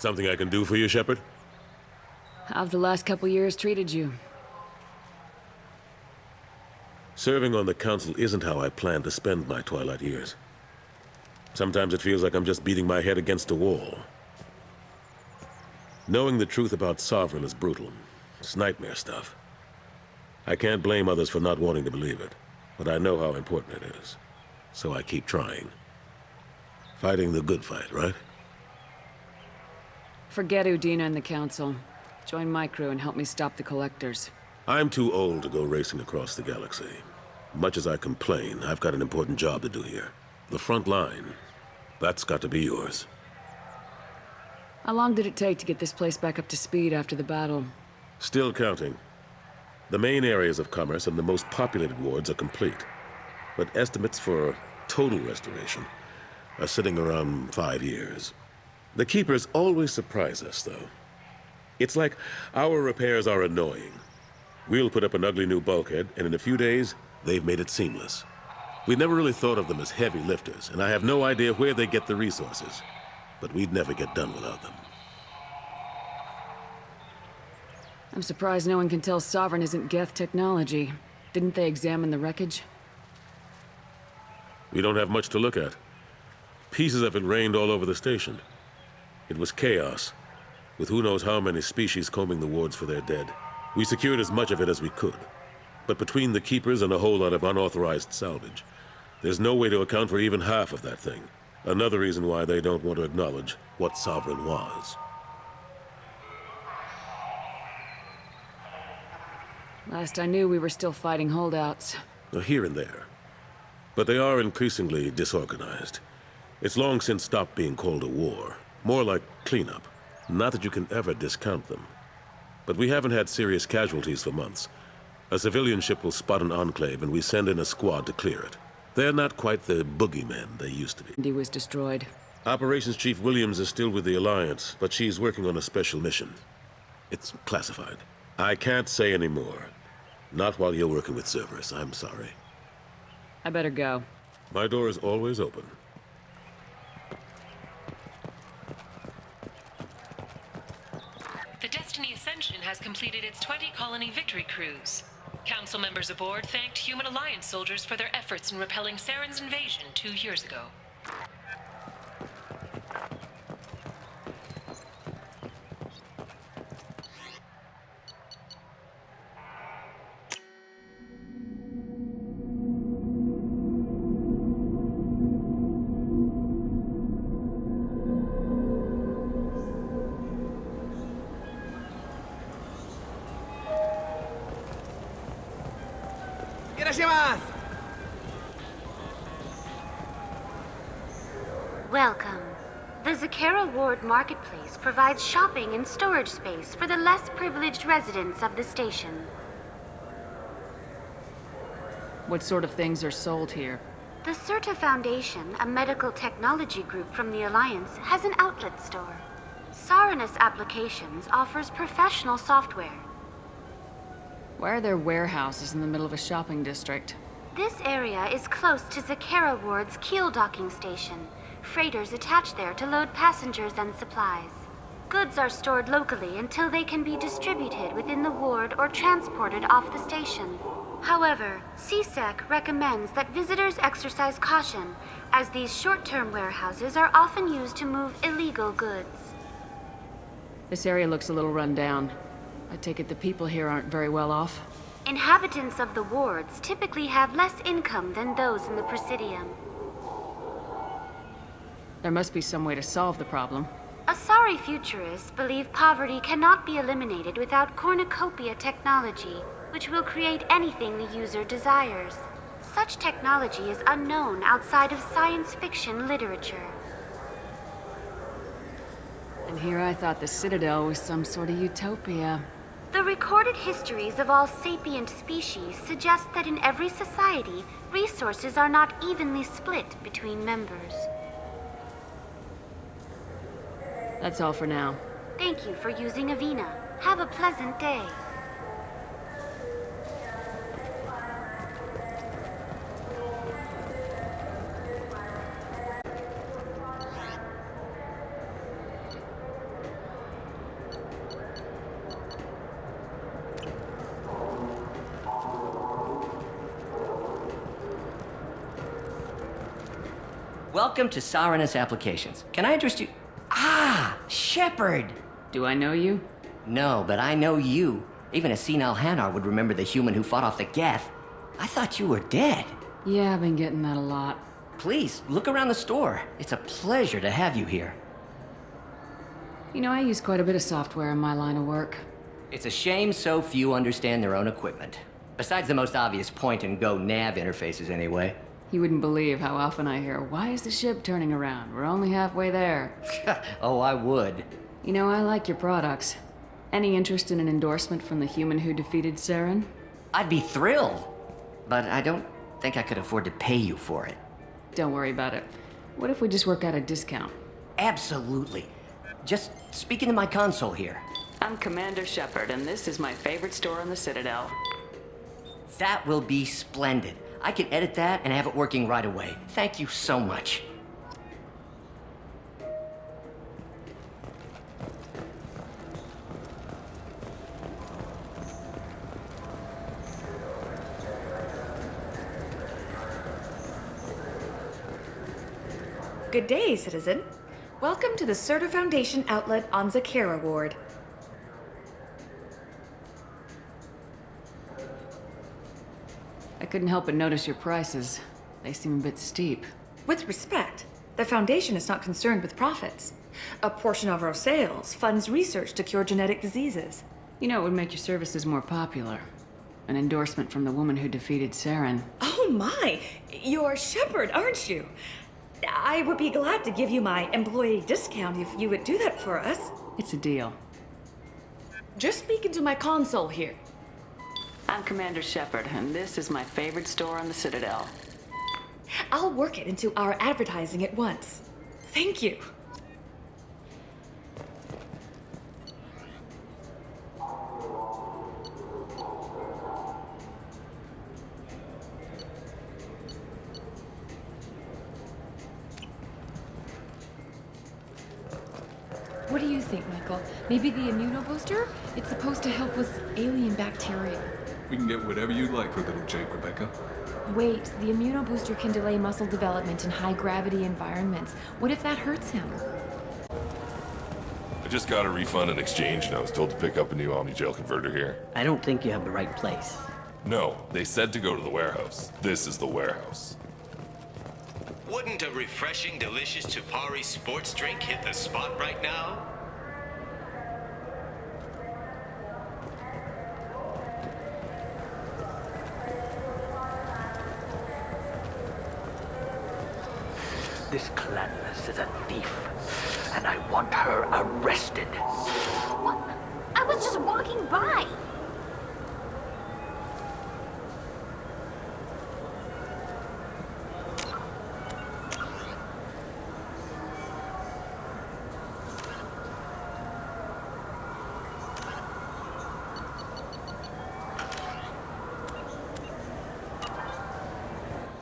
Something I can do for you, Shepard? How have the last couple years treated you? Serving on the Council isn't how I plan to spend my twilight years. Sometimes it feels like I'm just beating my head against a wall. Knowing the truth about Sovereign is brutal. It's nightmare stuff. I can't blame others for not wanting to believe it, but I know how important it is. So I keep trying. Fighting the good fight, right? Forget Udina and the Council. Join my crew and help me stop the Collectors. I'm too old to go racing across the galaxy. Much as I complain, I've got an important job to do here. The front line. That's got to be yours. How long did it take to get this place back up to speed after the battle? Still counting. The main areas of commerce and the most populated wards are complete. But estimates for total restoration are sitting around 5 years. The Keepers always surprise us, though. It's like our repairs are annoying. We'll put up an ugly new bulkhead, and in a few days, they've made it seamless. We never really thought of them as heavy lifters, and I have no idea where they get the resources. But we'd never get done without them. I'm surprised no one can tell Sovereign isn't Geth technology. Didn't they examine the wreckage? We don't have much to look at. Pieces of it rained all over the station. It was chaos, with who knows how many species combing the wards for their dead. We secured as much of it as we could. But between the Keepers and a whole lot of unauthorized salvage, there's no way to account for even half of that thing. Another reason why they don't want to acknowledge what Sovereign was. Last I knew, we were still fighting holdouts. Here and there. But they are increasingly disorganized. It's long since stopped being called a war. More like cleanup. Not that you can ever discount them. But we haven't had serious casualties for months. A civilian ship will spot an enclave and we send in a squad to clear it. They're not quite the boogeymen they used to be. He was destroyed. Operations Chief Williams is still with the Alliance, but she's working on a special mission. It's classified. I can't say any more. Not while you're working with Cerberus, I'm sorry. I better go. My door is always open. The Destiny Ascension has completed its 20-colony victory cruise. Council members aboard thanked Human Alliance soldiers for their efforts in repelling Saren's invasion 2 years ago. Welcome. The Zakera Ward Marketplace provides shopping and storage space for the less privileged residents of the station. What sort of things are sold here? The Certa Foundation, a medical technology group from the Alliance, has an outlet store. Sarenus Applications offers professional software. Why are there warehouses in the middle of a shopping district? This area is close to Zakera Ward's keel docking station. Freighters attach there to load passengers and supplies. Goods are stored locally until they can be distributed within the ward or transported off the station. However, CSEC recommends that visitors exercise caution, as these short-term warehouses are often used to move illegal goods. This area looks a little run down. I take it the people here aren't very well off? Inhabitants of the wards typically have less income than those in the Presidium. There must be some way to solve the problem. Asari futurists believe poverty cannot be eliminated without cornucopia technology, which will create anything the user desires. Such technology is unknown outside of science fiction literature. And here I thought the Citadel was some sort of utopia. The recorded histories of all sapient species suggest that in every society, resources are not evenly split between members. That's all for now. Thank you for using Avina. Have a pleasant day. Welcome to Sarenus Applications. Can I interest you? Ah, Shepard! Do I know you? No, but I know you. Even a senile Hanar would remember the human who fought off the Geth. I thought you were dead. Yeah, I've been getting that a lot. Please, look around the store. It's a pleasure to have you here. You know, I use quite a bit of software in my line of work. It's a shame so few understand their own equipment. Besides the most obvious point-and-go nav interfaces, anyway. You wouldn't believe how often I hear, "Why is the ship turning around? We're only halfway there." Oh, I would. You know, I like your products. Any interest in an endorsement from the human who defeated Saren? I'd be thrilled. But I don't think I could afford to pay you for it. Don't worry about it. What if we just work out a discount? Absolutely. Just speaking to my console here. I'm Commander Shepard, and this is my favorite store on the Citadel. That will be splendid. I can edit that and have it working right away. Thank you so much. Good day, citizen. Welcome to the Certa Foundation outlet on Zakera Ward. I couldn't help but notice your prices. They seem a bit steep. With respect, the Foundation is not concerned with profits. A portion of our sales funds research to cure genetic diseases. You know, it would make your services more popular. An endorsement from the woman who defeated Saren. Oh my! You're Shepard, aren't you? I would be glad to give you my employee discount if you would do that for us. It's a deal. Just speak into my console here. I'm Commander Shepard, and this is my favorite store on the Citadel. I'll work it into our advertising at once. Thank you. What do you think, Michael? Maybe the immunobooster? It's supposed to help with alien bacteria. We can get whatever you like for little Jake, Rebecca. Wait, the immunobooster can delay muscle development in high-gravity environments. What if that hurts him? I just got a refund in exchange, and I was told to pick up a new Omni-Gel converter here. I don't think you have the right place. No, they said to go to the warehouse. This is the warehouse. Wouldn't a refreshing, delicious Tupari sports drink hit the spot right now? This Clanless is a thief, and I want her arrested. What? I was just walking by.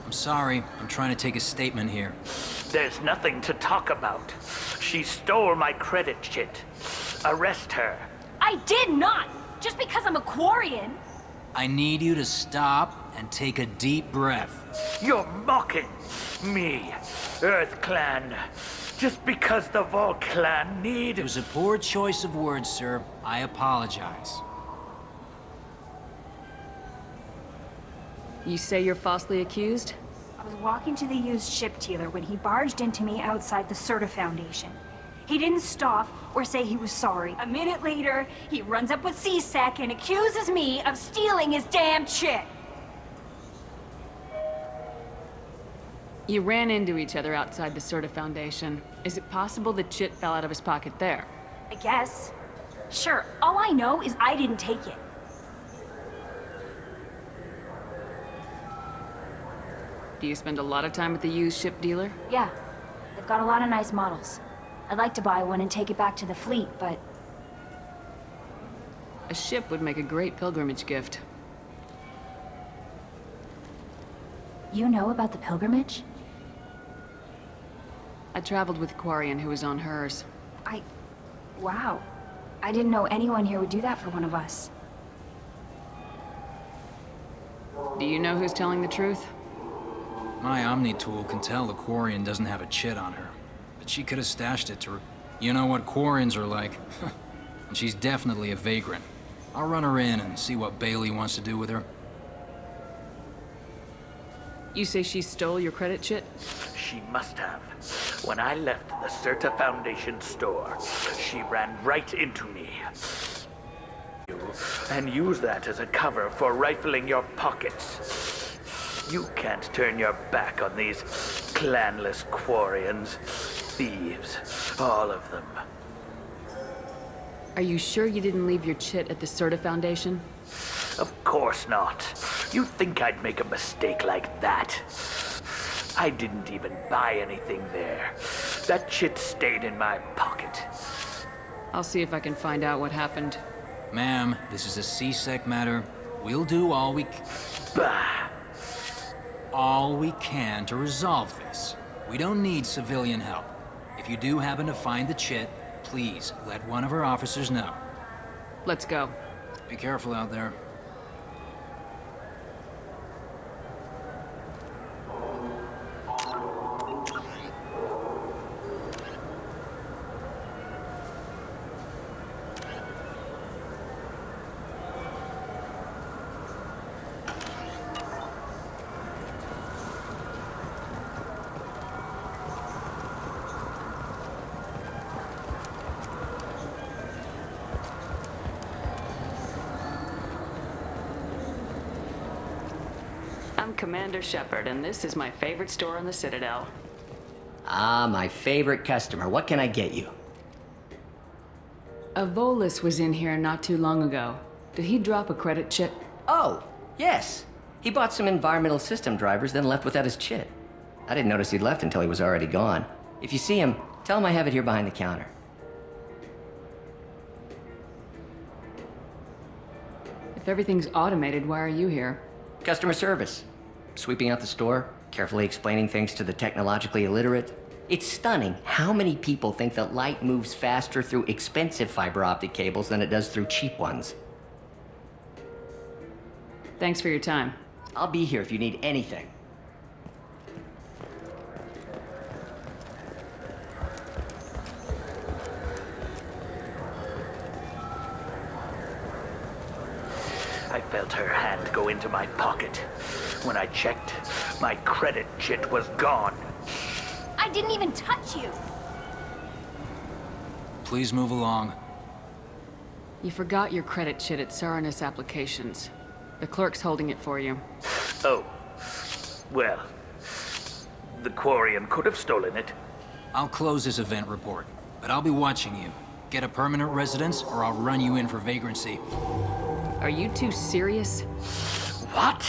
I'm sorry. I'm trying to take a statement here. There's nothing to talk about. She stole my credit chit. Arrest her. I did not! Just because I'm a Quarian. I need you to stop and take a deep breath. You're mocking me, Earth Clan. Just because the Vol Clan need... It was a poor choice of words, sir. I apologize. You say you're falsely accused? I was walking to the used ship dealer when he barged into me outside the Certa Foundation. He didn't stop or say he was sorry. A minute later, he runs up with C-Sec and accuses me of stealing his damn chit. You ran into each other outside the Certa Foundation. Is it possible the chit fell out of his pocket there? I guess. Sure, all I know is I didn't take it. Do you spend a lot of time at the used ship dealer? Yeah, they've got a lot of nice models. I'd like to buy one and take it back to the fleet, but... A ship would make a great pilgrimage gift. You know about the pilgrimage? I traveled with Quarian who was on hers. Wow. I didn't know anyone here would do that for one of us. Do you know who's telling the truth? My Omni tool can tell the Quarian doesn't have a chit on her. But she could have stashed it to her. You know what Quarians are like. And she's definitely a vagrant. I'll run her in and see what Bailey wants to do with her. You say she stole your credit chit? She must have. When I left the Certa Foundation store, she ran right into me. And used that as a cover for rifling your pockets. You can't turn your back on these clanless Quarians. Thieves, all of them. Are you sure you didn't leave your chit at the Certa Foundation? Of course not. You think I'd make a mistake like that? I didn't even buy anything there. That chit stayed in my pocket. I'll see if I can find out what happened. Ma'am, this is a C-Sec matter. We'll do all we can to resolve this. We don't need civilian help. If you do happen to find the chit, please let one of our officers know. Let's go. Be careful out there. I'm Commander Shepard, and this is my favorite store on the Citadel. Ah, my favorite customer. What can I get you? A Volus was in here not too long ago. Did he drop a credit chit? Oh, yes. He bought some environmental system drivers, then left without his chit. I didn't notice he'd left until he was already gone. If you see him, tell him I have it here behind the counter. If everything's automated, why are you here? Customer service. Sweeping out the store, carefully explaining things to the technologically illiterate. It's stunning how many people think that light moves faster through expensive fiber optic cables than it does through cheap ones. Thanks for your time. I'll be here if you need anything. I felt her hand go into my pocket. When I checked, my credit chit was gone. I didn't even touch you. Please move along. You forgot your credit chit at Saranus Applications. The clerk's holding it for you. Oh. Well, the Quarian could have stolen it. I'll close this event report, but I'll be watching you. Get a permanent residence, or I'll run you in for vagrancy. Are you two serious? What?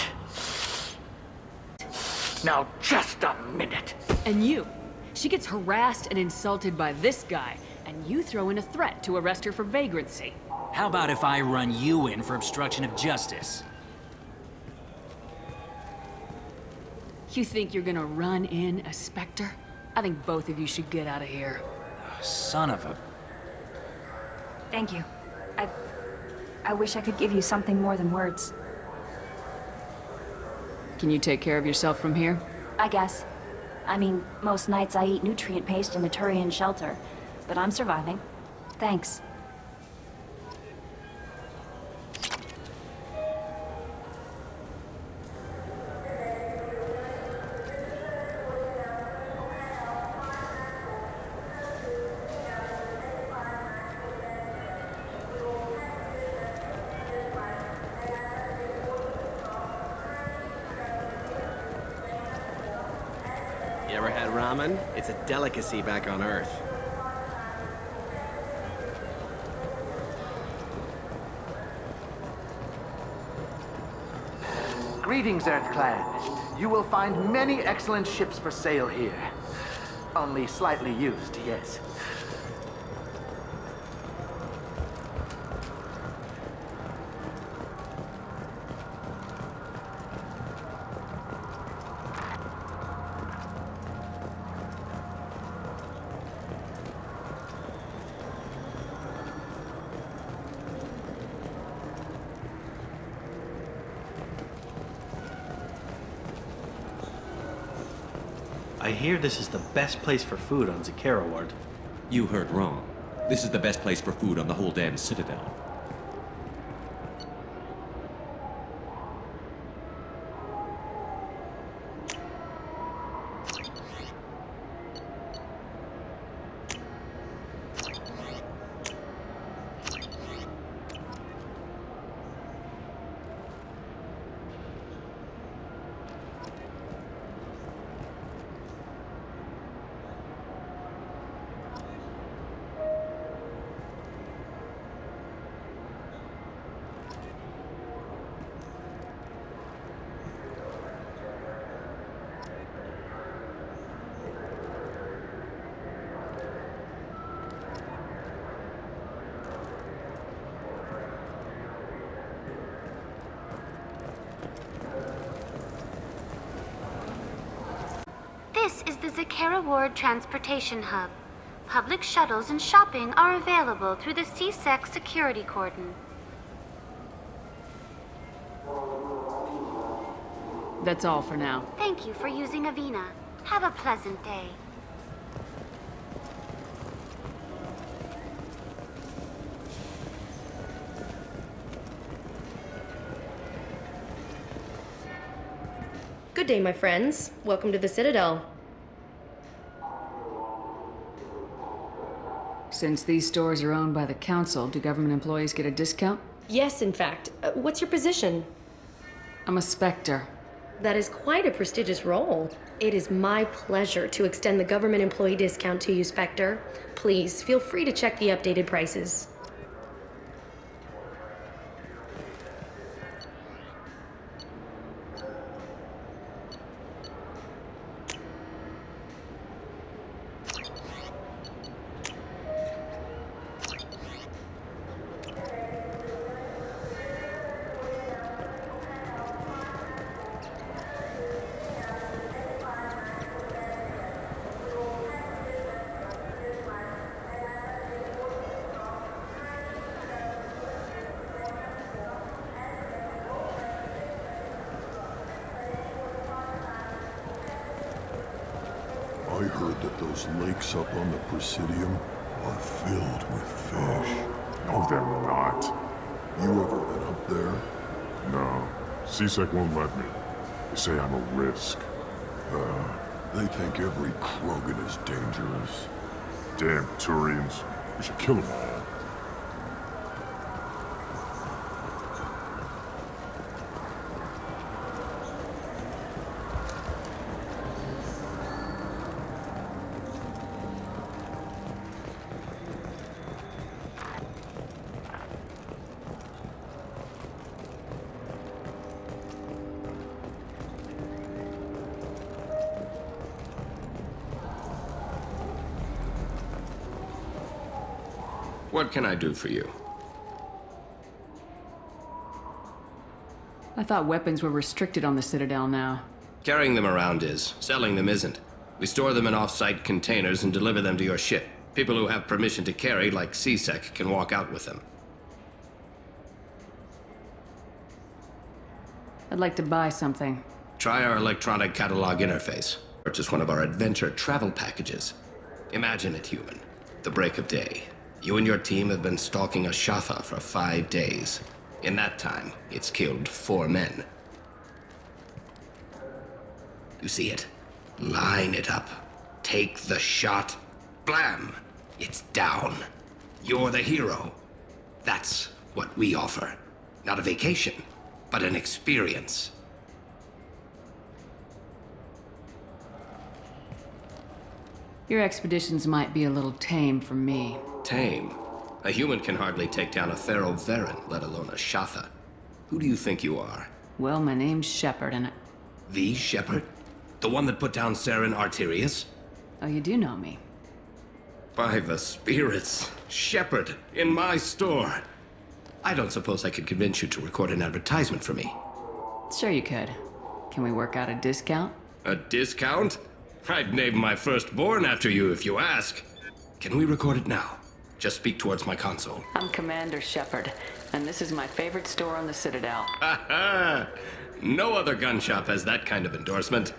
Now, just a minute. And you. She gets harassed and insulted by this guy, and you throw in a threat to arrest her for vagrancy. How about if I run you in for obstruction of justice? You think you're gonna run in a Spectre? I think both of you should get out of here. Son of a... Thank you. I wish I could give you something more than words. Can you take care of yourself from here? I guess. I mean, most nights I eat nutrient paste in a Turian shelter, but I'm surviving. Thanks. You ever had ramen? It's a delicacy back on Earth. Greetings, Earth Clan. You will find many excellent ships for sale here. Only slightly used, yes. I hear this is the best place for food on Zakera Ward. You heard wrong. This is the best place for food on the whole damn Citadel. This is the Zakera Ward Transportation Hub. Public shuttles and shopping are available through the CSEC security cordon. That's all for now. Thank you for using Avina. Have a pleasant day. Good day, my friends. Welcome to the Citadel. Since these stores are owned by the council, do government employees get a discount? Yes, in fact. What's your position? I'm a Spectre. That is quite a prestigious role. It is my pleasure to extend the government employee discount to you, Spectre. Please, feel free to check the updated prices. I heard that those lakes up on the Presidium are filled with fish. No, they're not. You ever been up there? No. CSEC won't let me. They say I'm a risk. They think every Krogan is dangerous. Damn Turians. We should kill them all. What can I do for you? I thought weapons were restricted on the Citadel now. Carrying them around is. Selling them isn't. We store them in off-site containers and deliver them to your ship. People who have permission to carry, like CSEC, can walk out with them. I'd like to buy something. Try our electronic catalog interface. Purchase one of our adventure travel packages. Imagine it, human. The break of day. You and your team have been stalking a Shatha for 5 days. In that time, it's killed 4 men. You see it? Line it up. Take the shot. Blam! It's down. You're the hero. That's what we offer. Not a vacation, but an experience. Your expeditions might be a little tame for me. Tame? A human can hardly take down a Thero Varen, let alone a Shatha. Who do you think you are? Well, my name's Shepard, and The Shepard? The one that put down Saren Arterius? Oh, you do know me. By the spirits, Shepard, in my store. I don't suppose I could convince you to record an advertisement for me. Sure you could. Can we work out a discount? A discount? I'd name my firstborn after you if you ask. Can we record it now? Just speak towards my console. I'm Commander Shepard, and this is my favorite store on the Citadel. Ha ha! No other gun shop has that kind of endorsement.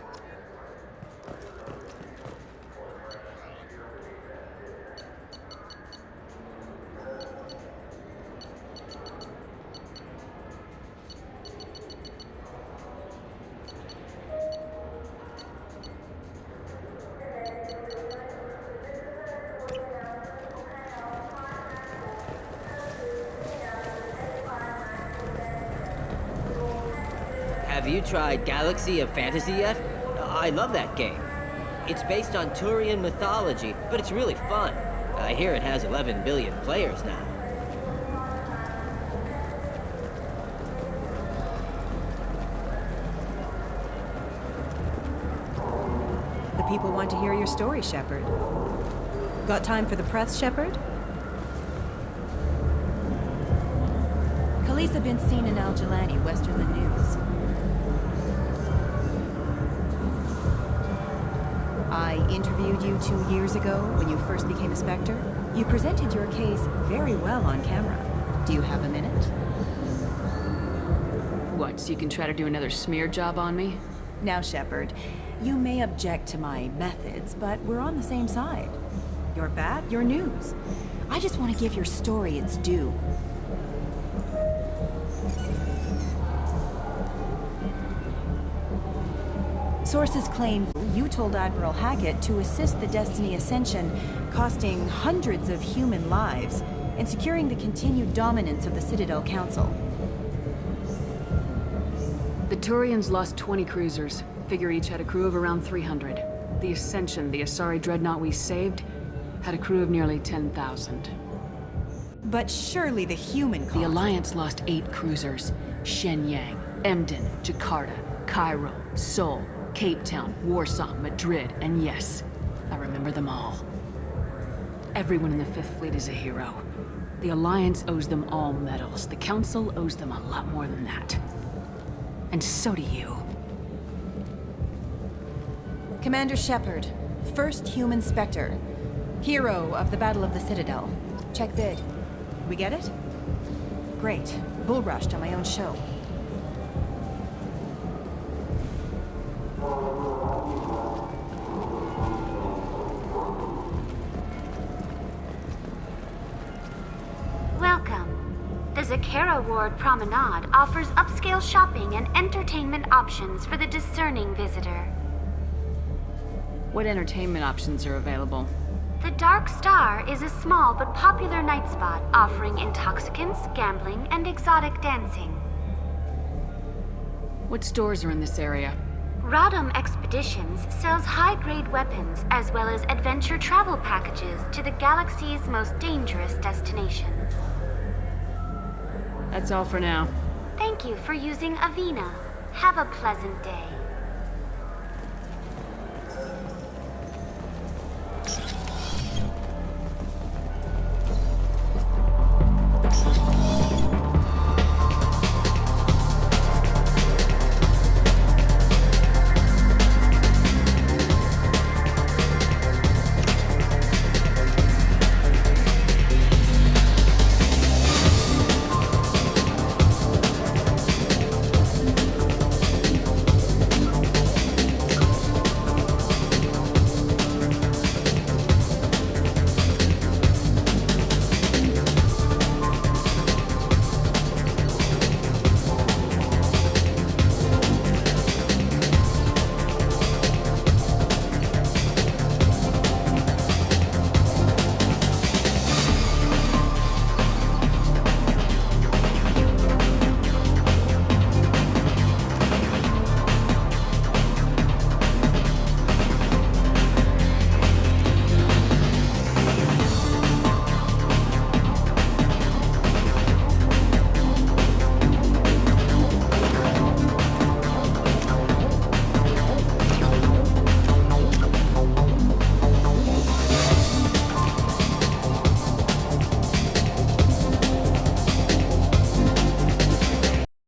Have you tried Galaxy of Fantasy yet? I love that game. It's based on Turian mythology, but it's really fun. I hear it has 11 billion players now. The people want to hear your story, Shepard. Got time for the press, Shepard? Khaleesa been seen in Al Jelani, Westerland News. I interviewed you 2 years ago when you first became a Spectre. You presented your case very well on camera. Do you have a minute? What, so you can try to do another smear job on me? Now, Shepard, you may object to my methods, but we're on the same side. You're bad, you're news. I just want to give your story its due. Sources claim you told Admiral Hackett to assist the Destiny Ascension, costing hundreds of human lives, and securing the continued dominance of the Citadel Council. The Turians lost 20 cruisers. Figure each had a crew of around 300. The Ascension, the Asari dreadnought we saved, had a crew of nearly 10,000. But surely the human cost... The Alliance lost 8 cruisers. Shenyang, Emden, Jakarta, Cairo, Seoul, Cape Town, Warsaw, Madrid, and yes, I remember them all. Everyone in the Fifth Fleet is a hero. The Alliance owes them all medals. The Council owes them a lot more than that. And so do you. Commander Shepard, first human Spectre. Hero of the Battle of the Citadel. Check vid. We get it? Great. Bull rushed on my own show. Welcome. The Zakera Ward Promenade offers upscale shopping and entertainment options for the discerning visitor. What entertainment options are available? The Dark Star is a small but popular night spot offering intoxicants, gambling, and exotic dancing. What stores are in this area? Rodham Expeditions sells high-grade weapons as well as adventure travel packages to the galaxy's most dangerous destinations. That's all for now. Thank you for using Avina. Have a pleasant day.